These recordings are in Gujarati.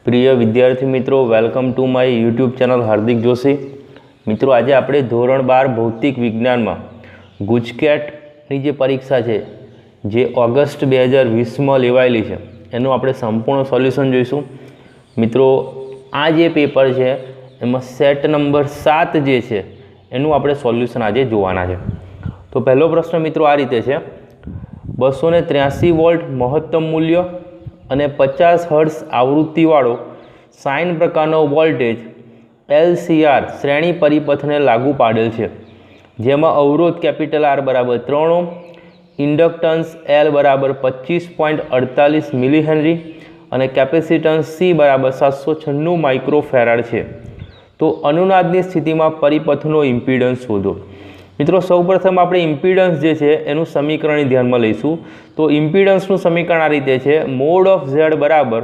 प्रिय विद्यार्थी मित्रों, welcome to my YouTube channel Hardik Joshi. मित्रों, आज આપણે ધોરણ 12 ભૌતિક વિજ્ઞાનમાં ગુજકેટની જે પરીક્ષા છે જે ઓગસ્ટ 2020માં લેવાયેલી છે એનું આપણે સંપૂર્ણ સોલ્યુશન જોઈશું। મિત્રો, આ જે પેપર છે એમાં સેટ નંબર 7 જે છે એનું આપણે સોલ્યુશન આજે જોવાના છે। તો પહેલો પ્રશ્ન મિત્રો આ રીતે છે, 283 વોલ્ટ મહત્તમ મૂલ્ય અને 50 હર્ટ્ઝ આવૃત્તિવાળો સાઇન પ્રકારનો વોલ્ટેજ LCR શ્રેણી પરિપથને લાગુ પાડેલ છે, જેમાં અવરોધ કેપિટલ R બરાબર 3 ઓહ્મ, ઇન્ડક્ટન્સ L બરાબર 25.48 મિલી હેનરી અને કેપેસિટન્સ C બરાબર 796 માઇક્રોફેરાડ છે। તો અનુનાદની સ્થિતિમાં પરિપથનો ઇમ્પિડન્સ શોધો। મિત્રો, સૌપ્રથમ આપણે ઇમ્પિડન્સ જે છે એનું સમીકરણ ધ્યાનમાં લઈશું। તો ઇમ્પિડન્સનું સમીકરણ આ રીતે છે, મોડ ઓફ Z બરાબર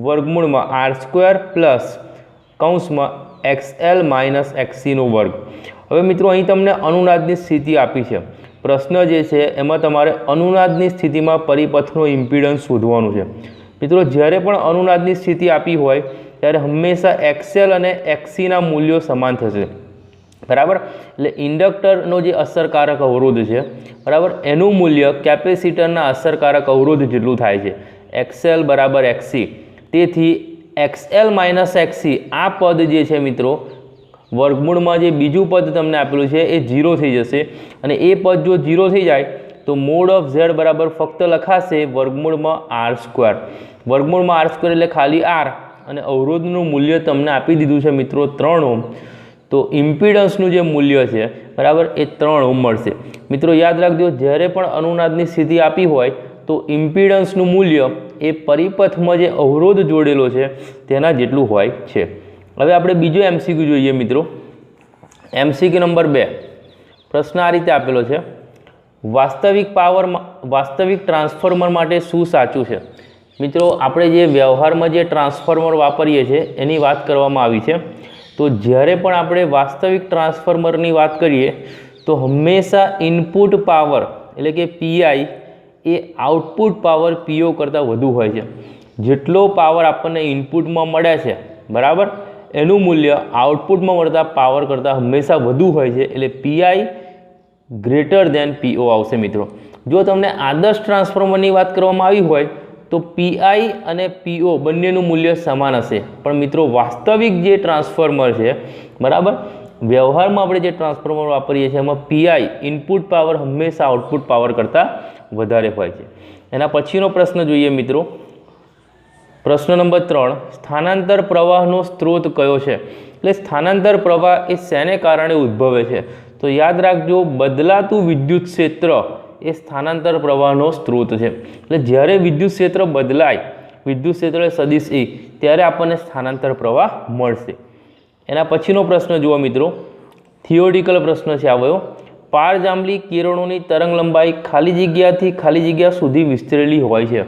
વર્ગમૂળમાં R² પ્લસ કૌંસમાં XL માઇનસ XC નો વર્ગ। હવે મિત્રો, અહીં તમને અનુનાદની સ્થિતિ આપી છે। પ્રશ્ન જે છે એમાં તમારે અનુનાદની સ્થિતિમાં પરિપથનો ઇમ્પિડન્સ શોધવાનું છે। મિત્રો, જ્યારે પણ અનુનાદની સ્થિતિ આપી હોય ત્યારે હંમેશા XL અને XC ના મૂલ્યો સમાન થશે, બરાબર। એટલે ઇન્ડક્ટરનો જે અસરકારક અવરોધ છે, બરાબર, એનું મૂલ્ય કેપેસિટરના અસરકારક અવરોધ જેટલું થાય છે, XL બરાબર XC। તેથી XL માઇનસ XC આ પદ જે છે મિત્રો, વર્ગમૂળમાં જે બીજું પદ તમને આપેલું છે એ 0 થઈ જશે, અને એ પદ જો 0 થઈ જાય તો મોડ ઓફ Z બરાબર ફક્ત લખાશે વર્ગમૂળમાં R²। વર્ગમૂળમાં R² એટલે ખાલી R, અને અવરોધનું મૂલ્ય તમને આપી દીધું છે મિત્રો 3 ઓહ્મ। તો ઇમ્પિડન્સનું જે મૂલ્ય છે, બરાબર, એ 3 ઓહ્મ મળશે। મિત્રો, યાદ રાખજો, જ્યારે પણ અનુનાદની સ્થિતિ આપી હોય તો ઇમ્પિડન્સનું મૂલ્ય એ પરિપથમાં જે અવરોધ જોડેલો છે તેના જેટલું હોય છે। હવે આપણે બીજો MCQ જોઈએ મિત્રો। MCQ નંબર 2, પ્રશ્ન આ રીતે આપેલો છે, વાસ્તવિક ટ્રાન્સફોર્મર માટે શું સાચું છે? મિત્રો, આપણે જે વ્યવહારમાં જે ટ્રાન્સફોર્મર વાપરીએ છીએ એની વાત કરવામાં આવી છે। તો જ્યારે પણ આપણે વાસ્તવિક ટ્રાન્સફોર્મરની વાત કરીએ તો હંમેશા ઇનપુટ પાવર એટલે કે PI એ આઉટપુટ પાવર PO કરતાં વધુ હોય છે। જેટલો પાવર આપણને ઇનપુટમાં મળે છે, બરાબર, એનું મૂલ્ય આઉટપુટમાં મળતા પાવર કરતાં હંમેશા વધુ હોય છે। એટલે PI ગ્રેટર દેન PO આવશે। મિત્રો, જો તમને આદર્શ ટ્રાન્સફોર્મરની વાત કરવામાં આવી હોય તો PI અને PO બંનેનું મૂલ્ય સમાન હશે, પણ મિત્રો વાસ્તવિક જે ટ્રાન્સફોર્મર છે, બરાબર, વ્યવહારમાં આપણે જે ટ્રાન્સફોર્મર વાપરીએ છીએ એમાં PI ઇનપુટ પાવર હંમેશા આઉટપુટ પાવર કરતાં વધારે હોય છે। એના પછીનો પ્રશ્ન જોઈએ મિત્રો। પ્રશ્ન નંબર 3, સ્થાનાંતર પ્રવાહનો સ્ત્રોત કયો છે? એટલે સ્થાનાંતર પ્રવાહ એ શેને કારણે ઉદ્ભવે છે? તો યાદ રાખજો, બદલાતું વિદ્યુત ક્ષેત્ર એ સ્થાનાંતર પ્રવાહનો સ્ત્રોત છે। એટલે જ્યારે વિદ્યુત ક્ષેત્ર બદલાય, વિદ્યુત ક્ષેત્ર સદિશ E, ત્યારે આપણને સ્થાનાંતર પ્રવાહ મળશે। એના પછીનો પ્રશ્ન જુઓ મિત્રો, થિયોરિટિકલ પ્રશ્ન છે આવ્યો, પારજાંબલી કિરણોની તરંગ લંબાઈ ખાલી જગ્યાથી ખાલી જગ્યા સુધી વિસ્તરેલી હોય છે।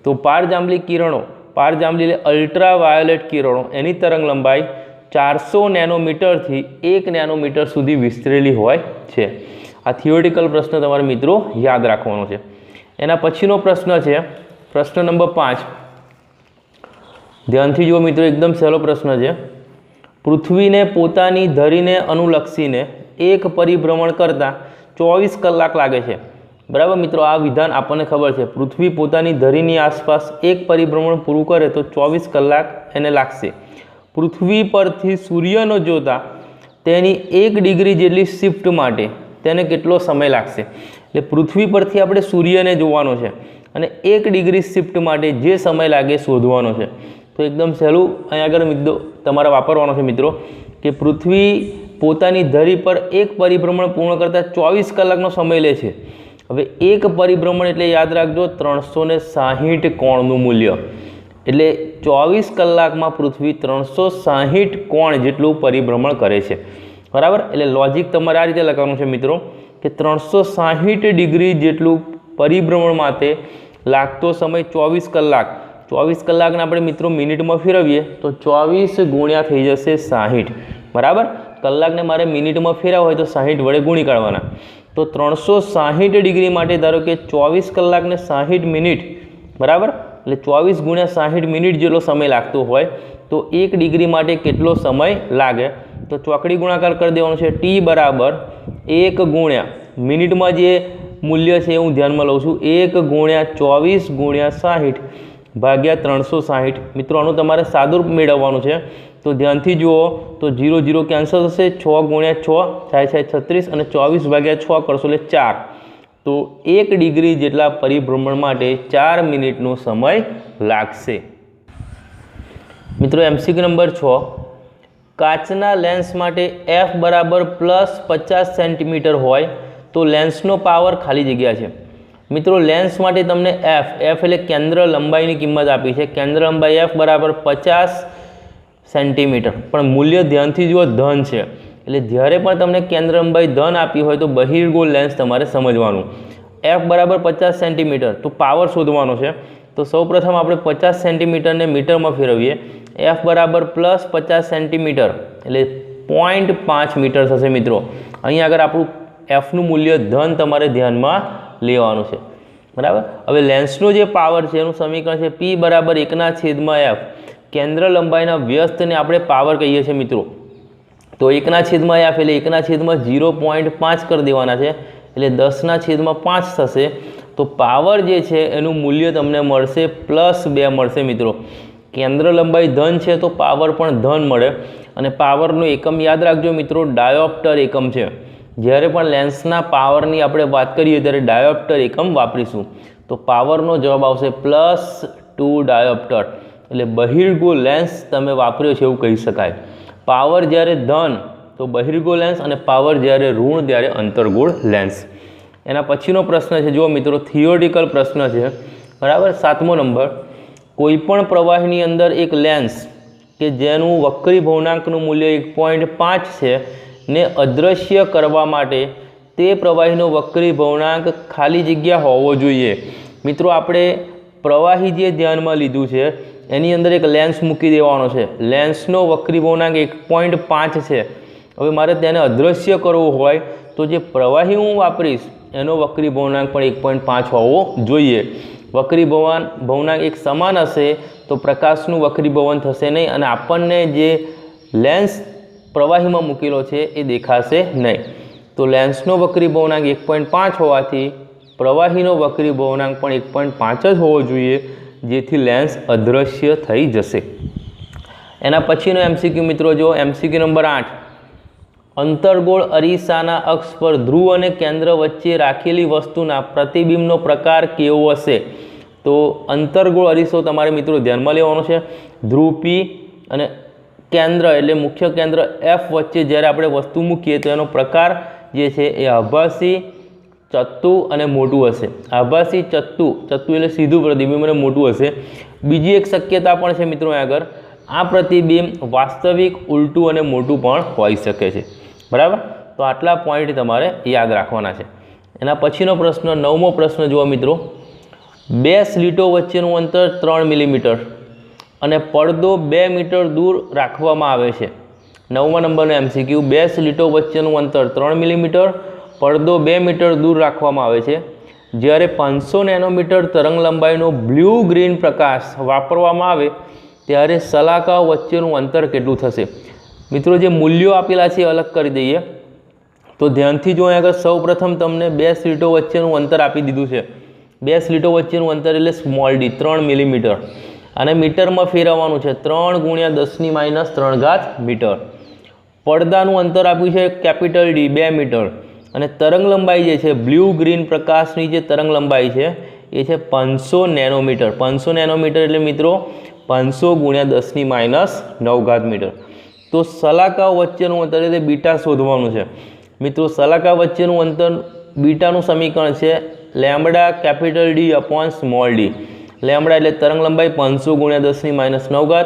તો પારજાંબલી કિરણો, પારજાંબલી એટલે અલ્ટ્રાવાયોલેટ કિરણો, એની તરંગ લંબાઈ 400 નેનોમીટરથી 1 નેનોમીટર સુધી વિસ્તરેલી હોય છે। આ થિયોરિટિકલ પ્રશ્ન તમારે મિત્રો યાદ રાખવાનો છે। એના પછીનો પ્રશ્ન છે પ્રશ્ન નંબર 5, ધ્યાનથી જુઓ મિત્રો, એકદમ સહેલો પ્રશ્ન છે। પૃથ્વીને પોતાની ધરીને અનુલક્ષીને એક પરિભ્રમણ કરતાં 24 કલાક લાગે છે, બરાબર મિત્રો। આ વિધાન આપણને ખબર છે, પૃથ્વી પોતાની ધરીની આસપાસ એક પરિભ્રમણ પૂરું કરે તો 24 કલાક એને લાગશે। પૃથ્વી પરથી સૂર્યનો જોતા તેની 1 ડિગ્રી જેટલી શિફ્ટ માટે તેને કેટલો સમય લાગશે? એટલે પૃથ્વી પરથી આપણે સૂર્યને જોવાનો છે અને 1 ડિગ્રી શિફ્ટ માટે જે સમય લાગે શોધવાનો છે। તો એકદમ સહેલું અહીંયા આગળ મિત્રો તમારે વાપરવાનો છે મિત્રો, કે પૃથ્વી પોતાની ધરી પર એક પરિભ્રમણ પૂર્ણ કરતાં 24 કલાકનો સમય લે છે। હવે એક પરિભ્રમણ એટલે યાદ રાખજો 360 કોણનું મૂલ્ય, એટલે 24 કલાકમાં પૃથ્વી 360 કોણ જેટલું પરિભ્રમણ કરે છે, બરાબર। એટલે લોજિક તમારે આ રીતે લખવાનું છે મિત્રો, કે 360 ડિગ્રી જેટલું પરિભ્રમણ માટે લાગતો સમય 24 કલાક। 24 કલાકને આપણે મિત્રો મિનિટમાં ફેરવીએ તો 24 ગુણ્યા થઈ જશે 60, બરાબર। કલાકને મારે મિનિટમાં ફેરવવા હોય તો 60 વડે ગુણી કાઢવાના। તો 360 ડિગ્રી માટે ધારો કે 24 કલાકને 60 મિનિટ, બરાબર, એટલે 24 ગુણ્યા 60 મિનિટ જેટલો સમય લાગતો હોય તો 1 ડિગ્રી માટે કેટલો સમય લાગે? તો ચોકડી ગુણાકાર કરી દેવાનો છે. ટી બરાબર 1 ગુણ્યા મિનિટમાં જે મૂલ્ય છે હું ધ્યાનમાં લઉં છું 1 ગુણ્યા 24 ગુણ્યા 60 ભાગ્યા 360. મિત્રો આનું તમારે સાદુરૂપ મેળવવાનું છે તો ધ્યાનથી જુઓ તો 0 0 કેન્સલ થશે. 6 ગુણ્યા 6 થાય છે 36 અને 24 ભાગ્યા 6 કરશો એટલે 4. તો 1 ડિગ્રી જેટલા પરિભ્રમણ માટે 4 મિનિટનો સમય લાગશે. મિત્રો MCQ નંબર 6, કાચના લેન્સ માટે f બરાબર +50 સેન્ટીમીટર હોય તો લેન્સનો પાવર ખાલી જગ્યા છે. મિત્રો લેન્સ માટે તમને f એટલે કેન્દ્ર લંબાઈની કિંમત આપી છે. કેન્દ્ર લંબાઈ f બરાબર 50 સેન્ટીમીટર, પણ મૂલ્ય ધ્યાનથી જુઓ ધન છે. એટલે જ્યારે પણ તમને કેન્દ્ર લંબાઈ ધન આપી હોય તો બહિર્ગોળ લેન્સ તમારે સમજવાનું. f બરાબર 50 સેન્ટીમીટર તો પાવર શોધવાનો છે. તો સૌપ્રથમ આપણે 50 સેન્ટીમીટરને મીટરમાં ફેરવીએ. f બરાબર +50 સેન્ટીમીટર એટલે 0.5 મીટર થશે. મિત્રો અહીં આગળ આપણું fનું મૂલ્ય ધન તમારે ધ્યાનમાં લેવાનું છે. બરાબર. હવે લેન્સનો જે પાવર છે એનું સમીકરણ છે p બરાબર 1/f. કેન્દ્ર લંબાઈના વ્યસ્તને આપણે પાવર કહીએ છીએ મિત્રો. તો 1/f એટલે 1/0.5 કરી દેવાના છે એટલે 10/5 થશે. તો પાવર જે છે એનું મૂલ્ય તમને મળશે +2 મળશે. મિત્રો કેન્દ્ર લંબાઈ ધન છે તો પાવર પણ ધન મળે. અને પાવરનો એકમ યાદ રાખજો મિત્રો, ડાયોપ્ટર એકમ છે. જ્યારે પણ લેન્સના પાવરની આપણે વાત કરીએ ત્યારે ડાયોપ્ટર એકમ વાપરીશું. તો પાવરનો જવાબ આવશે +2 ડાયોપ્ટર. એટલે બહિર્ગોળ લેન્સ તમે વાપર્યો છે એવું કહી શકાય. પાવર જ્યારે ધન તો બહિર્ગોળ લેન્સ અને પાવર જ્યારે ઋણ ત્યારે અંતર્ગોળ લેન્સ. એના પછીનો પ્રશ્ન છે જુઓ મિત્રો, થિયોરિટિકલ પ્રશ્ન છે. બરાબર. 7મો નંબર, કોઈપણ પ્રવાહીની અંદર એક લેન્સ કે જેનું વક્રી ભવનાંકનું મૂલ્ય 1.5 છે ને અદૃશ્ય કરવા માટે તે પ્રવાહીનો વક્રી ભવનાંક ખાલી જગ્યા હોવો જોઈએ. મિત્રો આપણે પ્રવાહી જે ધ્યાનમાં લીધું છે એની અંદર એક લેન્સ મૂકી દેવાનો છે. લેન્સનો વક્રી ભવનાંક 1.5 છે. હવે મારે તેને અદૃશ્ય કરવું હોય તો જે પ્રવાહી હું વાપરીશ એનો વક્રી ભવનાંક પણ 1.5 હોવો જોઈએ. વક્રી ભવનાંક એક સમાન હશે તો પ્રકાશનું વક્રીભવન થશે નહીં અને આપણને જે લેન્સ પ્રવાહીમાં મૂકેલો છે એ દેખાશે નહીં. તો લેન્સનો વક્રી ભવનાંક 1.5 હોવાથી પ્રવાહીનો વક્રી ભવનાંક પણ 1.5 જ હોવો જોઈએ, જેથી લેન્સ અદૃશ્ય થઈ જશે. એના પછીનો MCQ મિત્રો જો MCQ નંબર 8, અંતર્ગોળ અરીસાના અક્ષ પર ધ્રુવ અને કેન્દ્ર વચ્ચે રાખેલી વસ્તુના પ્રતિબિંબનો પ્રકાર કેવો હશે? તો અંતર્ગોળ અરીસો તમારે મિત્રો ધ્યાનમાં લેવાનો છે. ધ્રુવ P અને કેન્દ્ર એટલે મુખ્ય કેન્દ્ર F વચ્ચે જ્યારે આપણે વસ્તુ મૂકીએ તો એનો પ્રકાર જે છે એ આભાસી, ચત્તુ અને મોટું હશે. આભાસી, ચત્તુ એટલે સીધું પ્રતિબિંબ અને મોટું હશે. બીજી એક શક્યતા પણ છે મિત્રો આગળ, આ પ્રતિબિંબ વાસ્તવિક, ઉલટું અને મોટું પણ હોઈ શકે છે. બરાબર. તો આટલા પોઈન્ટ તમારે યાદ રાખવાના છે. એના પછીનો પ્રશ્ન 9મો પ્રશ્ન જુઓ મિત્રો, 2 સ્લીટો વચ્ચેનું અંતર 3 મિલીમીટર અને પડદો 2 મીટર દૂર રાખવામાં આવે છે. 9મા નંબરનો MCQ, 2 સ્લીટો વચ્ચેનું અંતર 3 મિલીમીટર, પડદો 2 મીટર દૂર રાખવામાં આવે છે. જ્યારે 500 નેનોમીટર તરંગ લંબાઈનો બ્લુ ગ્રીન પ્રકાશ વાપરવામાં આવે ત્યારે સલાકાઓ વચ્ચેનું અંતર કેટલું થશે? મિત્રો જે મૂલ્યો આપેલા છે અલગ કરી દઈએ. તો ધ્યાનથી જો આગળ સૌપ્રથમ તમને 2 સ્લીટો વચ્ચેનું અંતર આપી દીધું છે. 2 સ્લીટો વચ્ચેનું અંતર એટલે સ્મોલ d 3 મિલીમીટર અને મીટરમાં ફેરવવાનું છે 3 × 10⁻³ મીટર. પડદાનું અંતર આપ્યું છે કેપિટલ D 2 મીટર અને તરંગ લંબાઈ જે છે બ્લુ ગ્રીન પ્રકાશની જે તરંગ લંબાઈ છે એ છે 500 નેનોમીટર. 500 નેનોમીટર એટલે મિત્રો 500 × 10⁻⁹ મીટર. તો સલાકાઓ વચ્ચેનું અંતર એટલે બીટા શોધવાનું છે. મિત્રો સલાકા વચ્ચેનું અંતર બીટાનું સમીકરણ છે lambda capital D upon small d. Lambda એટલે તરંગ લંબાઈ 500 × 10⁻⁹,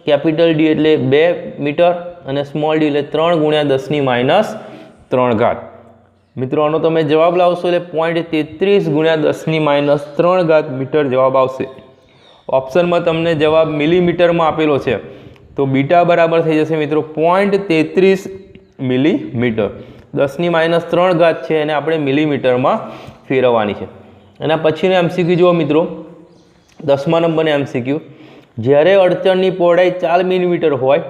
કેપિટલ D એટલે 2 મીટર અને સ્મોલ d એટલે 3 × 10⁻�III. મિત્રો આનો તમે જવાબ લાવશો એટલે 0.33 × 10⁻³ મીટર જવાબ આવશે. ઓપ્શનમાં તમને જવાબ મિલીમીટરમાં આપેલો છે તો બીટા બરાબર થઈ જશે મિત્રો 0.33 મિલીમીટર. 10⁻³ છે એને આપણે મિલીમીટરમાં ફેરવવાની છે. એના પછીનો MCQ જુઓ મિત્રો, 10મા નંબરની MCQ, જ્યારે અડચણની પહોળાઈ 4 મિલીમીટર હોય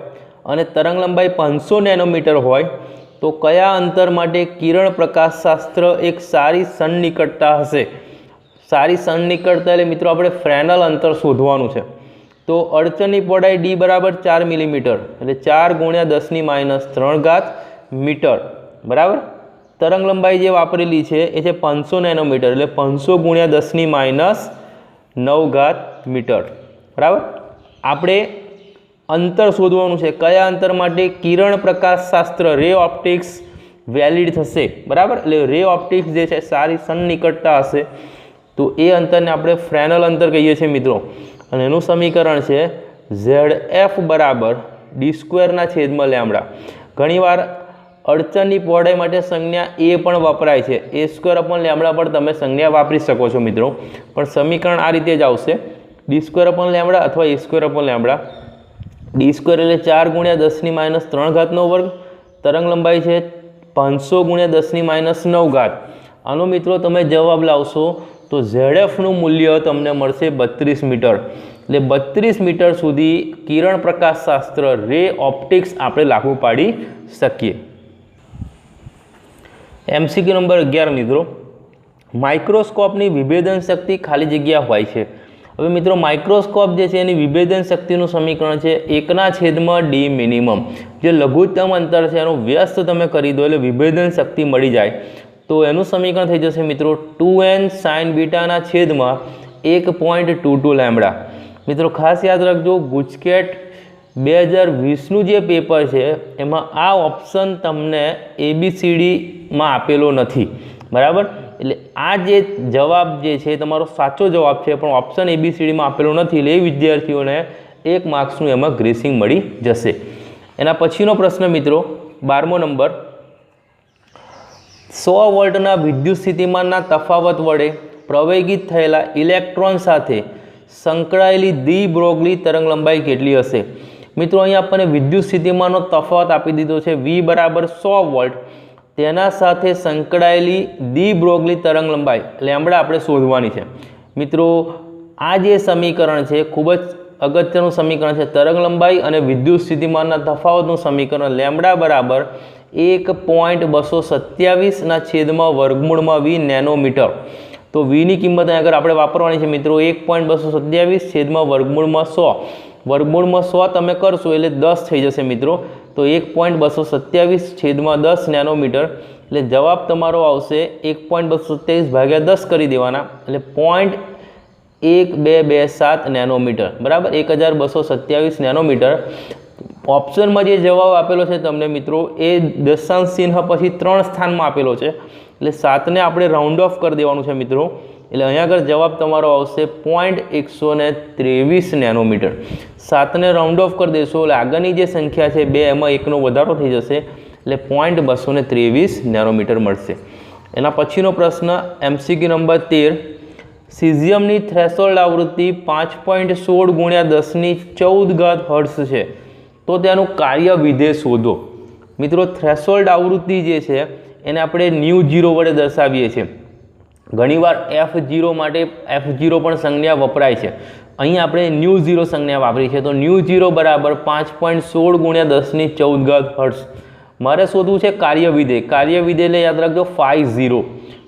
અને તરંગ લંબાઈ 500 નેનોમીટર હોય તો કયા અંતર માટે કિરણ પ્રકાશશાસ્ત્ર એક સારી સન્નિકટતા હશે? સારી સન્નિકટતા એટલે મિત્રો આપણે ફ્રેનલ અંતર શોધવાનું છે. તો અડચણની પહોળાઈ D બરાબર 4 મિલીમીટર એટલે 4 × 10⁻³ મીટર બરાબર. તરંગ લંબાઈ જે વાપરેલી છે એ છે 500 નેનોમીટર એટલે 500 × 10⁻⁹ મીટર બરાબર. આપણે અંતર શોધવાનું છે કયા અંતર માટે કિરણ પ્રકાશશાસ્ત્ર રે ઓપ્ટિક્સ વેલિડ થશે બરાબર. એટલે રે ઓપ્ટિક્સ જે છે સારી સન્નિકટતા હશે તો એ અંતરને આપણે ફ્રેનલ અંતર કહીએ છીએ મિત્રો. અને એનું સમીકરણ છે ZF બરાબર D²/λ. ઘણીવાર અડચણની પહોળાઈ માટે સંજ્ઞા એ પણ વપરાય છે, A² પણ તમે સંજ્ઞા વાપરી શકો છો મિત્રો, પણ સમીકરણ આ રીતે જ આવશે D² અથવા A². D² એટલે 4 × 10⁻³ તરંગ લંબાઈ છે 500 × 10⁻⁹. આનો મિત્રો તમે જવાબ લાવશો તો ZFનું મૂલ્ય તમને મળશે 32 મીટર. એટલે 32 મીટર સુધી કિરણ પ્રકાશશાસ્ત્ર રે ઓપ્ટિક્સ આપણે લાગુ પાડી શકીએ. MCQ નંબર 11 મિત્રો, માઇક્રોસ્કોપની વિભેદન શક્તિ ખાલી જગ્યા હોય છે. હવે મિત્રો માઇક્રોસ્કોપ જે છે એની વિભેદન શક્તિનું સમીકરણ છે 1/d મિનિમમ. જે લઘુત્તમ અંતર છે એનો વ્યસ્ત તમે કરી દો એટલે વિભેદન શક્તિ મળી જાય. તો એનું સમીકરણ થઈ જશે મિત્રો 2n sin β/1.22 λ. મિત્રો ખાસ યાદ રાખજો, ગુજકેટ 2020નું જે પેપર છે એમાં આ ઓપ્શન તમને ABCDમાં આપેલો નથી બરાબર. એટલે આ જે જવાબ જે છે તમારો સાચો જવાબ છે પણ ઓપ્શન ABCDમાં આપેલો નથી, એટલે એ વિદ્યાર્થીઓને 1 માર્ક્સનું એમાં ગ્રેસિંગ મળી જશે. એના પછીનો પ્રશ્ન મિત્રો 12મો નંબર, 100 વોલ્ટના વિદ્યુત સ્થિતિમાનના તફાવત વડે પ્રવેગિત થયેલા ઇલેક્ટ્રોન સાથે સંકળાયેલી ડી બ્રોગલી તરંગ લંબાઈ કેટલી હશે? મિત્રો અહીં આપણને વિદ્યુત સ્થિતિમાનનો તફાવત આપી દીધો છે V બરાબર 100 વોલ્ટ, તેના સાથે સંકળાયેલી ડી બ્રોગલી તરંગ લંબાઈ લેમ્બડા આપણે શોધવાની છે. મિત્રો આ જે સમીકરણ છે ખૂબ જ અગત્યનું સમીકરણ છે. તરંગ લંબાઈ અને વિદ્યુત સ્થિતિમાનના તફાવતનું સમીકરણ લેમ્બડા બરાબર 1.227/√V નેનોમીટર. તો Vની કિંમત અહીં આગળ આપણે વાપરવાની છે મિત્રો 1.227/√100. વર્ગમૂળમાં 100 તમે કરશો એટલે 10 થઈ જશે મિત્રો. તો 1.227/10 નેનોમીટર એટલે જવાબ તમારો આવશે 1.227/10 કરી દેવાના એટલે 0.1227 નેનોમીટર બરાબર. 1227 નેનોમીટર. ઓપ્શનમાં જે જવાબ આપેલો છે તમને મિત્રો એ દશાંશ ચિહ્ન પછી 3 સ્થાનમાં આપેલો છે એટલે 7ને આપણે રાઉન્ડ ઓફ કરી દેવાનું છે મિત્રો. એટલે અહીંયા આગળ જવાબ તમારો આવશે 0.123 નેનોમીટર. 7ને રાઉન્ડ ઓફ કરી દેશો એટલે આગળની જે સંખ્યા છે 2 એમાં 1નો વધારો થઈ જશે એટલે 0.223 નેનોમીટર મળશે. એના પછીનો પ્રશ્ન MCQ નંબર 13, સિઝિયમની થ્રેશોલ્ડ આવૃત્તિ 5.16 × 10⁻14 હર્ટ્ઝ છે તો તેનું કાર્ય વિધેય શોધો. મિત્રો થ્રેશોલ્ડ આવૃત્તિ જે છે એને આપણે ν0 વડે દર્શાવીએ છીએ. ઘણીવાર F0 માટે F0 પણ સંજ્ઞા વપરાય છે. અહીં આપણે ν0 સંજ્ઞા વાપરી છે. તો ν0 બરાબર 5.16 × 10⁻14 હર્ટ્ઝ. મારે શોધવું છે કાર્ય વિધેય. કાર્ય વિધેય એટલે યાદ રાખજો ∅0.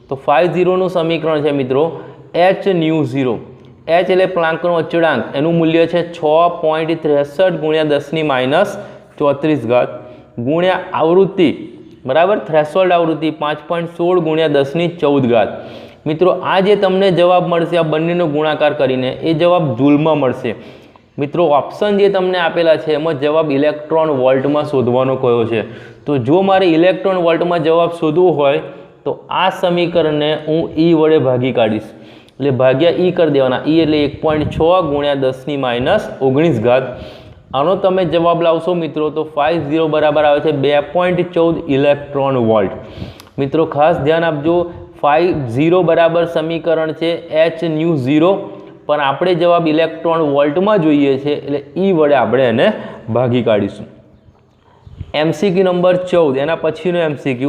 તો ∅0નું સમીકરણ છે મિત્રો Hν0. H એટલે પ્લાન્કનો અચળાંક, એનું મૂલ્ય છે 6.63 × 10⁻34 ગુણ્યા આવૃત્તિ બરાબર. થ્રેશોલ્ડ આવૃત્તિ 5.16 × 10⁻14. મિત્રો આ જે તમને જવાબ મળશે આ બંનેનો ગુણાકાર કરીને એ જવાબ જૂલમાં મળશે. મિત્રો ઓપ્શન જે તમને આપેલા છે એમાં જવાબ ઇલેક્ટ્રોન વોલ્ટમાં શોધવાનો કયો છે. તો જો મારે ઇલેક્ટ્રોન વોલ્ટમાં જવાબ શોધવો હોય તો આ સમીકરણને હું E વડે ભાગી કાઢીશ. એટલે ભાગ્યા E કરી દેવાના. E એટલે 1.6 × 10⁻19. આનો તમે જવાબ લાવશો મિત્રો તો ∅0 બરાબર આવે છે 2.14 ઇલેક્ટ્રોન વોલ્ટ. મિત્રો ખાસ ધ્યાન આપજો, ∅0 બરાબર સમીકરણ છે Hν0 પણ આપણે જવાબ ઇલેક્ટ્રોન વોલ્ટમાં જોઈએ છે એટલે E વડે આપણે એને ભાગી કાઢીશું. MCQ નંબર 14 એના પછીનો MCQ,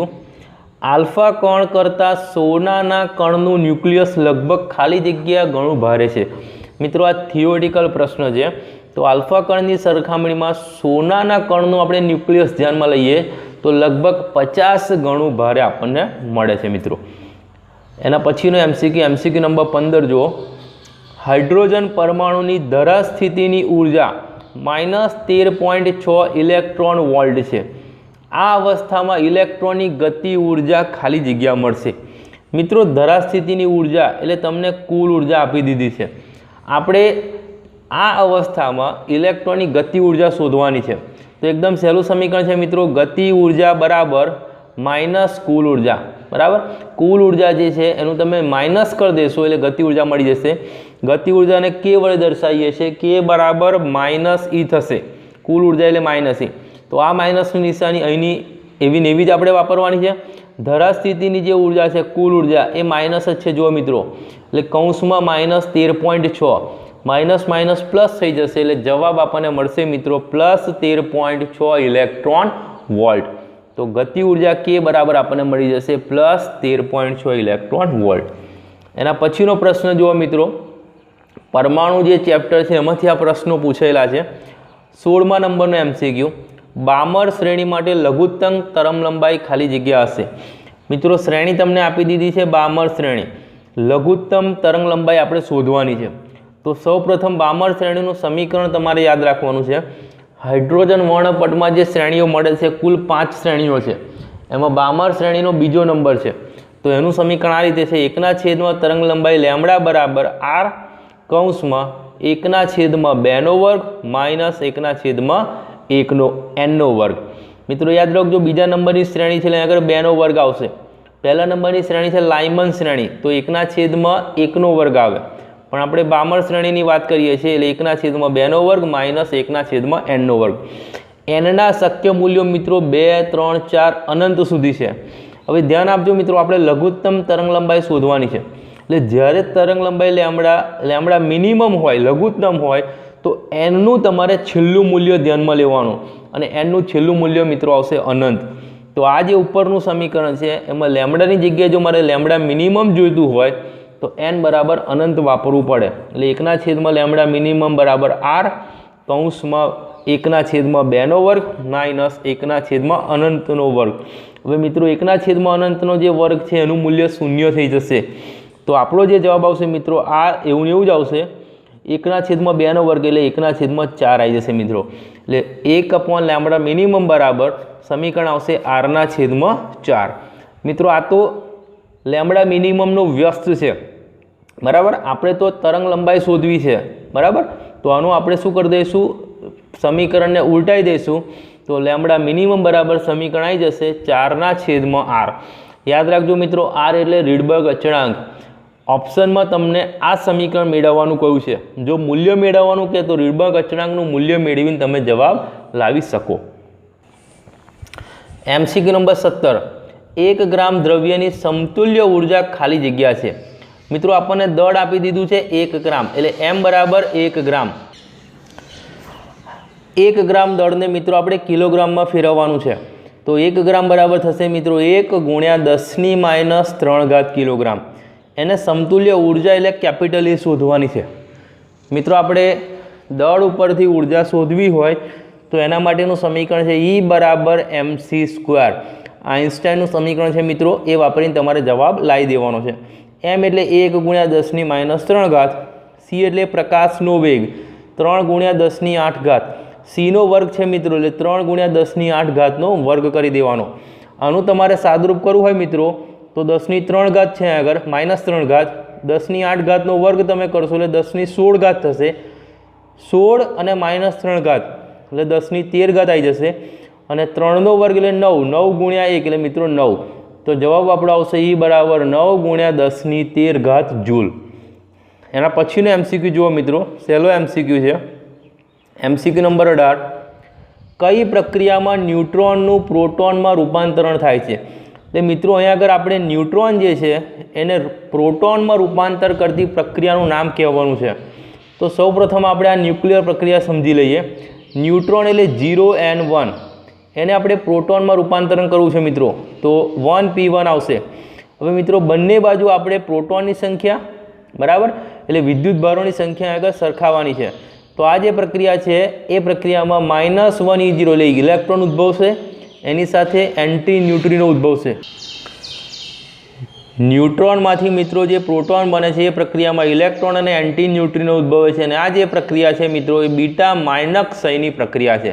આલ્ફા કણ કરતાં સોનાના કણનું ન્યુક્લિયસ લગભગ ખાલી જગ્યા ઘણું ભારે છે મિત્રો આ થિયોરિટિકલ પ્રશ્ન છે। તો આલ્ફા કણની સરખામણીમાં સોનાના કણનું આપણે ન્યુક્લિયસ ધ્યાનમાં લઈએ તો લગભગ 50 ગણું ભારે આપણને મળે છે મિત્રો। એના પછીનો એમસીક્યુ નંબર 15 જુઓ। હાઇડ્રોજન પરમાણુની ધરા સ્થિતિની ઉર્જા -13.6 ઇલેક્ટ્રોન વોલ્ટ છે। આ અવસ્થામાં ઇલેક્ટ્રોનની ગતિ ઉર્જા ખાલી જગ્યા મળશે। મિત્રો ધરા સ્થિતિની ઉર્જા એટલે તમને કુલ ઉર્જા આપી દીધી છે। આપણે આ અવસ્થામાં ઇલેક્ટ્રોનની ગતિ ઉર્જા શોધવાની છે। તો એકદમ સહેલું સમીકરણ છે મિત્રો, ગતિ ઉર્જા બરાબર માઇનસ કુલ ઉર્જા બરાબર। કુલ ઉર્જા જે છે એનું તમે માઇનસ કરી દેશો એટલે ગતિ ઉર્જા મળી જશે। ગતિ ઉર્જાને કે વડે દર્શાવીએ છીએ, કે બરાબર -E થશે, કુલ ઉર્જા એટલે -E। તો આ માઇનસની નિશાની અહીંની એવી ને એવી જ આપણે વાપરવાની છે। ધરા સ્થિતિની જે ઉર્જા છે કુલ ઉર્જા એ માઇનસ જ છે જુઓ મિત્રો, એટલે કૌંસમાં -13.6 માઇનસ માઇનસ પ્લસ થઈ જશે એટલે જવાબ આપણને મળશે મિત્રો +13.6 ઇલેક્ટ્રોન વોલ્ટ। તો ગતિ ઉર્જા કે બરાબર આપણને મળી જશે +13.6 ઇલેક્ટ્રોન વોલ્ટ। એના પછીનો પ્રશ્ન જુઓ મિત્રો, પરમાણુ જે ચેપ્ટર છે એમાંથી આ પ્રશ્નો પૂછેલા છે। 16મા નંબરનો એમસીક્યુ, બામર શ્રેણી માટે લઘુત્તમ તરંગલંબાઈ ખાલી જગ્યા હશે। મિત્રો શ્રેણી તમને આપી દીધી છે, બામર શ્રેણી, લઘુત્તમ તરંગલંબાઈ આપણે શોધવાની છે। તો સૌપ્રથમ બામર શ્રેણીનું સમીકરણ તમારે યાદ રાખવાનું છે। હાઇડ્રોજન વર્ણપટમાં જે શ્રેણીઓ મળે છે કુલ 5 શ્રેણીઓ છે, એમાં બામર શ્રેણીનો બીજો નંબર છે। તો એનું સમીકરણ આ રીતે છે, 1/2 તરંગલંબાઈ લેમ્બડા બરાબર r કૌંસમાં 1/2 વર્ગ માઇનસ 1/1 n વર્ગ। મિત્રો યાદ રાખજો, બીજા નંબરની શ્રેણી છે એટલે આગળ 2 વર્ગ આવશે। પહેલા નંબરની શ્રેણી છે લાયમન શ્રેણી, તો 1/1 વર્ગ આવે, પણ આપણે બામર શ્રેણીની વાત કરીએ છીએ એટલે 1/2 વર્ગ માઇનસ 1/n વર્ગ। એનના શક્ય મૂલ્યો મિત્રો 2, 3, 4 અનંત સુધી છે। હવે ધ્યાન આપજો મિત્રો, આપણે લઘુત્તમ તરંગલંબાઈ શોધવાની છે, એટલે જ્યારે તરંગલંબાઈ લેમ્બડા મિનિમમ હોય, લઘુત્તમ હોય, તો એનનું તમારે છેલ્લું મૂલ્ય ધ્યાનમાં લેવાનું, અને એનનું છેલ્લું મૂલ્ય મિત્રો આવશે અનંત। તો આ જે ઉપરનું સમીકરણ છે એમાં લેમ્બડાની જગ્યાએ જો મારે લેમ્બડા મિનિમમ જોઈતું હોય તો n બરાબર અનંત વાપરવું પડે, એટલે 1/2 લેમ્બડા મિનિમમ બરાબર r કૌંસમાં 1/2 વર્ગ માઇનસ 1/અનંતનો વર્ગ। હવે મિત્રો 1/અનંતનો જે વર્ગ છે એનું મૂલ્ય 0 થઈ જશે, તો આપણો જે જવાબ આવશે મિત્રો આ એવું ને એવું જ આવશે, 1/2 વર્ગ એટલે 1/4 આવી જશે મિત્રો। એટલે 1 લેમ્બડા મિનિમમ બરાબર સમીકરણ આવશે r/4। મિત્રો આ તો લેમ્બડા મિનિમમનો વ્યસ્ત છે બરાબર, આપણે તો તરંગ લંબાઈ શોધવી છે બરાબર। તો આનું આપણે શું કરી દઈશું, સમીકરણને ઉલટાઈ દઈશું, તો લેમ્બડા મિનિમમ બરાબર સમીકરણ આવી જશે 4/r। યાદ રાખજો મિત્રો, r એટલે રીડબર્ગ અચળાંક। ઓપ્શનમાં તમને આ સમીકરણ મેળવવાનું કહ્યું છે, જો મૂલ્ય મેળવવાનું કહે તો રીડબર્ગ અચળાંકનું મૂલ્ય મેળવીને તમે જવાબ લાવી શકો। એમસીક્યુ નંબર 17, 1 ગ્રામ દ્રવ્યની સમતુલ્ય ઉર્જા ખાલી જગ્યા છે। મિત્રો આપણને દળ આપી દીધું છે 1 ગ્રામ, એટલે m બરાબર 1 ગ્રામ। 1 ગ્રામ દળને મિત્રો આપણે કિલોગ્રામમાં ફેરવવાનું છે, તો 1 ગ્રામ બરાબર થશે મિત્રો 1 × 10⁻³ કિલોગ્રામ। એને સમતુલ્ય ઉર્જા એટલે કેપિટલ E શોધવાની છે। મિત્રો આપણે દળ ઉપરથી ઉર્જા શોધવી હોય તો એના માટેનું સમીકરણ છે E બરાબર mc²। આઇન્સ્ટાઈનનું સમીકરણ છે મિત્રો, એ વાપરીને તમારે જવાબ લાવી દેવાનો છે। m એટલે 1 × 10⁻³ c એટલે પ્રકાશનો વેગ 3 × 10⁸ c નો વર્ગ છે મિત્રો, એટલે 3 × 10⁸ નો વર્ગ કરી દેવાનો। આનું તમારે સાદરૂપ કરવું હોય મિત્રો તો 10⁻³ છે આગળ -3, 10⁸ નો વર્ગ તમે કરશો એટલે 10⁻16 થશે, 16 અને -3 એટલે 10⁻13 આવી જશે, અને 3 નો વર્ગ એટલે 9, 9 × 1 એટલે મિત્રો 9। તો જવાબ આપણો આવશે E બરાબર 9 × 10⁻13 જૂલ। એના પછીનો એમસીક્યુ જુઓ મિત્રો, સહેલો એમસીક્યુ છે। એમસીક્યુ નંબર 18, કઈ પ્રક્રિયામાં ન્યુટ્રોનનું પ્રોટોનમાં રૂપાંતરણ થાય છે? એટલે મિત્રો અહીંયા આગળ આપણે ન્યુટ્રોન જે છે એને પ્રોટોનમાં રૂપાંતર કરતી પ્રક્રિયાનું નામ કહેવાનું છે। તો સૌપ્રથમ આપણે આ ન્યુક્લિયર પ્રક્રિયા સમજી લઈએ। ન્યુટ્રોન એટલે 0n1, એને આપણે પ્રોટોનમાં રૂપાંતરણ કરવું છે મિત્રો, તો 1p1 આવશે। હવે મિત્રો બંને બાજુ આપણે પ્રોટોનની સંખ્યા બરાબર, એટલે વિદ્યુત ભારોની સંખ્યા આગળ સરખાવવાની છે। તો આ જે પ્રક્રિયા છે એ પ્રક્રિયામાં -1e0 એટલે ઇલેક્ટ્રોન ઉદ્ભવશે, એની સાથે એન્ટી ન્યુટ્રિનો ઉદ્ભવશે। ન્યુટ્રોનમાંથી મિત્રો જે પ્રોટોન બને છે એ પ્રક્રિયામાં ઇલેક્ટ્રોન અને એન્ટી ન્યુટ્રિનો ઉદ્ભવે છે, અને આ જે પ્રક્રિયા છે મિત્રો એ બીટા માઇનક ક્ષયની પ્રક્રિયા છે।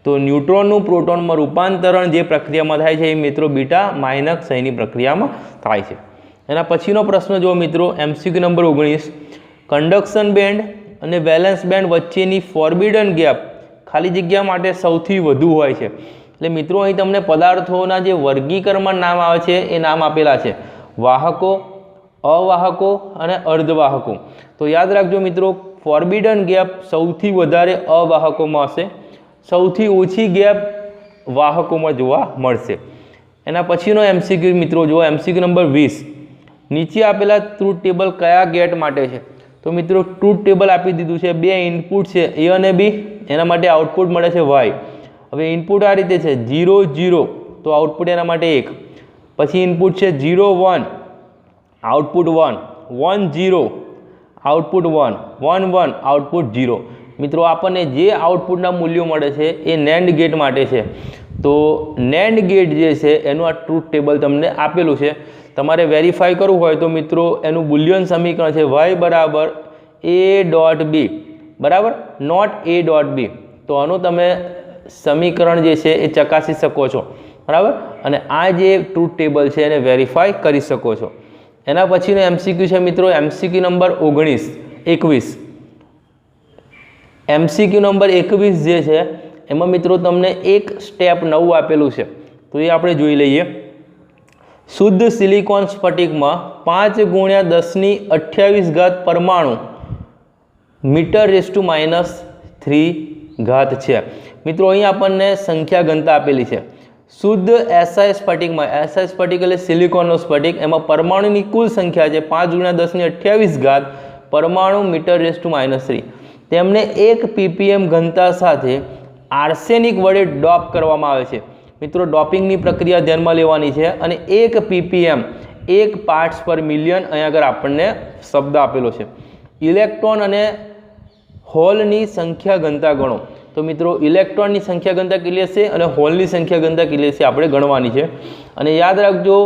તો ન્યુટ્રોનનું પ્રોટોનમાં રૂપાંતરણ જે પ્રક્રિયામાં થાય છે એ મિત્રો બીટા માઇનક ક્ષયની પ્રક્રિયામાં થાય છે। એના પછીનો પ્રશ્ન જો મિત્રો MCQ નંબર 19, કંડક્શન બેન્ડ અને વેલેન્સ બેન્ડ વચ્ચેની ફોરબિડન ગેપ ખાલી જગ્યા માટે સૌથી વધુ હોય છે। એટલે મિત્રો અહીં તમને પદાર્થોના જે વર્ગીકરણમાં નામ આવે છે એ નામ આપેલા છે, વાહકો, અવાહકો અને અર્ધવાહકો। તો યાદ રાખજો મિત્રો, ફોરબિડન ગેપ સૌથી વધારે અવાહકોમાં હશે, સૌથી ઓછી ગેપ વાહકોમાં જોવા મળશે। એના પછીનો MCQ મિત્રો જો MCQ નંબર 20, નીચે આપેલા ટ્રુથ ટેબલ કયા ગેટ માટે છે? તો મિત્રો ટ્રુથ ટેબલ આપી દીધું છે, બે ઇનપુટ છે A અને B, એના માટે આઉટપુટ મળે છે Y। હવે ઇનપુટ આ રીતે છે 0 0, તો આઉટપુટ એના માટે 1, પછી ઇનપુટ છે 0 1, આઉટપુટ 1, 1 0, આઉટપુટ 1, 1 1, આઉટપુટ 0। મિત્રો આપણને જે આઉટપુટના મૂલ્યો મળે છે એ NAND ગેટ માટે છે। તો NAND ગેટ જે છે એનું આ ટ્રુથ ટેબલ તમને આપેલું છે, તમારે વેરીફાઈ કરવું હોય તો મિત્રો એનું બુલિયન સમીકરણ છે y બરાબર a.b બરાબર, નોટ a.b। તો આનું તમે સમીકરણ જે છે એ ચકાસી શકો છો, બરાબર, અને આ જે ટ્રુથ ટેબલ છે એને વેરીફાઈ કરી શકો છો। એના પછીનો MCQ છે મિત્રો MCQ નંબર 21, MCQ નંબર 21 જે છે એમાં મિત્રો તમને એક સ્ટેપ નવું આપેલું છે, તો એ આપણે જોઈ લઈએ। શુદ્ધ સિલિકોન સ્ફટિકમાં 5 × 10⁸ પરમાણુ m⁻³ છે। મિત્રો અહીં આપણને સંખ્યા ઘનતા આપેલી છે। શુદ્ધ SI સ્ફટિકમાં, SI સ્ફટિક એટલે સિલિકોનનો સ્ફટિક, એમાં પરમાણુની કુલ સંખ્યા છે 5 × 10⁻² પરમાણુ m⁻³ તેમને 1 ppm ઘનતા સાથે આર્સેનિક વડે ડોપ કરવામાં આવે છે। મિત્રો ડોપિંગની પ્રક્રિયા ધ્યાનમાં લેવાની છે, અને 1 ppm 1 પાર્ટ્સ પર મિલિયન અહીં આગળ આપણને શબ્દ આપેલો છે। ઇલેક્ટ્રોન અને હોલની સંખ્યા ઘનતા ગણો। તો મિત્રો ઇલેક્ટ્રોનની સંખ્યા ઘનતા કેટલી હશે અને હોલની સંખ્યા ઘનતા કેટલી હશે આપણે ગણવાની છે। અને યાદ રાખજો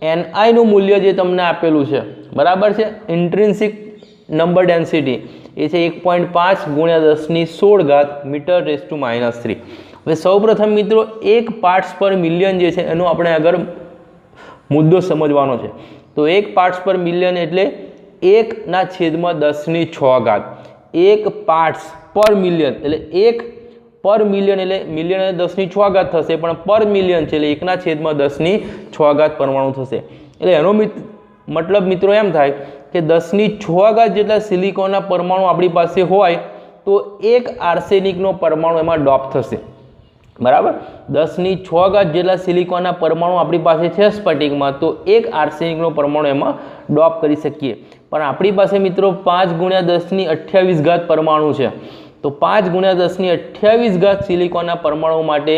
Ni નું મૂલ્ય જે તમને આપેલું છે, બરાબર છે, ઇન્ટ્રિન્સિક નંબર ડેન્સિટી એ છે 1.5 × 10⁻16 m⁻³ હવે સૌપ્રથમ મિત્રો 1 પાર્ટ્સ પર મિલિયન જે છે એનો આપણે આગળ મુદ્દો સમજવાનો છે। તો 1 પાર્ટ્સ પર મિલિયન એટલે 1/10⁶, 1 પાર્ટ્સ પર મિલિયન એટલે 1 પર મિલિયન એટલે મિલિયન એટલે 10⁶ થશે, પણ પર મિલિયન છે એટલે 1/10⁶ પરમાણુ થશે। એટલે એનો મતલબ મિત્રો એમ થાય કે 10⁶ જેટલા સિલિકોનના પરમાણુ આપણી પાસે હોય તો 1 આર્સેનિકનો પરમાણુ એમાં ડોપ થશે, બરાબર। 10⁶ જેટલા સિલિકોનના પરમાણુ આપણી પાસે છે સ્ફટિકમાં, તો 1 આર્સેનિકનો પરમાણુ એમાં ડોપ કરી શકીએ। પણ આપણી પાસે મિત્રો 5 × 10⁻28 પરમાણુ છે, તો 5 × 10⁻28 સિલિકોનના પરમાણુ માટે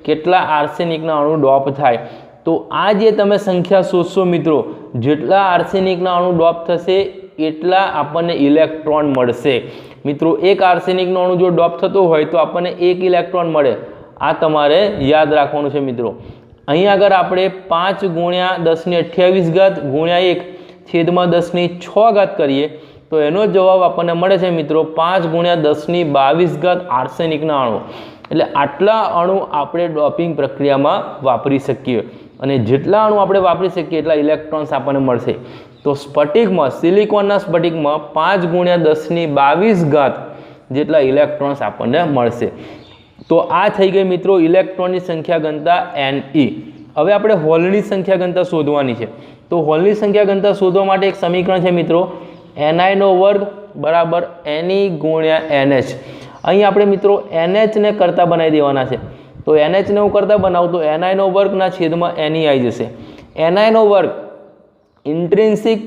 કેટલા આર્સેનિકના અણુ ડોપ થાય? તો આ જે તમે સંખ્યા શોધશો મિત્રો, જેટલા આર્સેનિકના અણુ ડોપ થશે એટલા આપણને ઇલેક્ટ્રોન મળશે। મિત્રો 1 આર્સેનિકનો અણુ જો ડોપ થતો હોય તો આપણને 1 ઇલેક્ટ્રોન મળે, આ તમારે યાદ રાખવાનું છે મિત્રો। અહીં આગળ આપણે 5 × 10⁻28 × 1/10⁶ કરીએ તો એનો જવાબ આપણને મળે છે મિત્રો 5 × 10⁻22 આર્સેનિકના અણુ। એટલે આટલા અણુ આપણે ડોપિંગ પ્રક્રિયામાં વાપરી શકીએ, અને જેટલા અણુ આપણે વાપરી શકીએ એટલા ઇલેક્ટ્રોન્સ આપણને મળશે। તો સ્ફટિકમાં, સિલિકોનના સ્ફટિકમાં 5 × 10⁻22 જેટલા ઇલેક્ટ્રોન્સ આપણને મળશે। તો આ થઈ ગઈ મિત્રો ઇલેક્ટ્રોનની સંખ્યા ઘનતા Ne। હવે આપણે હોલની સંખ્યા ઘનતા શોધવાની છે। તો હોલની સંખ્યા ઘનતા શોધવા માટે એક સમીકરણ છે મિત્રો, Ni² બરાબર Ne × NH। અહીં આપણે મિત્રો NH ને કરતા બનાવી દેવાના છે। તો NH ને હું કરતા બનાવું તો Ni² Ne આવી જશે। Ni² ઇન્ટ્રિન્સિક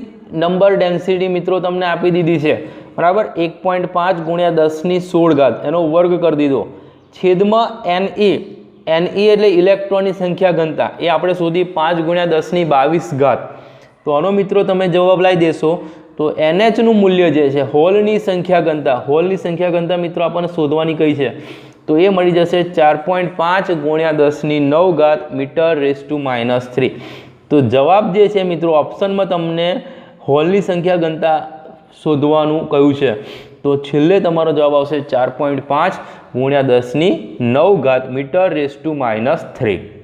નંબર ડેન્સિટી મિત્રો તમને આપી દીધી છે, બરાબર, 1.5 × 10⁻16 એનો વર્ગ કરી દીધો, છેદમાં Ne એટલે ઇલેક્ટ્રોનની સંખ્યા ઘનતા એ આપણે શોધી 5 × 10⁻22। તો આનો મિત્રો તમે જવાબ લાવી દેશો તો NH નું મૂલ્ય જે છે હોલની સંખ્યા ઘનતા મિત્રો આપણને શોધવાની કઈ છે તો એ મળી જશે 4.5 ગુણ્યા 10⁹ મીટર/-3। તો જવાબ જે છે મિત્રો ઓપ્શનમાં તમને હોલની સંખ્યા ઘનતા શોધવાનું કહ્યું છે તો છેલ્લે તમારો જવાબ આવશે 4.5 ગુણ્યા 10⁹ મીટર/-3।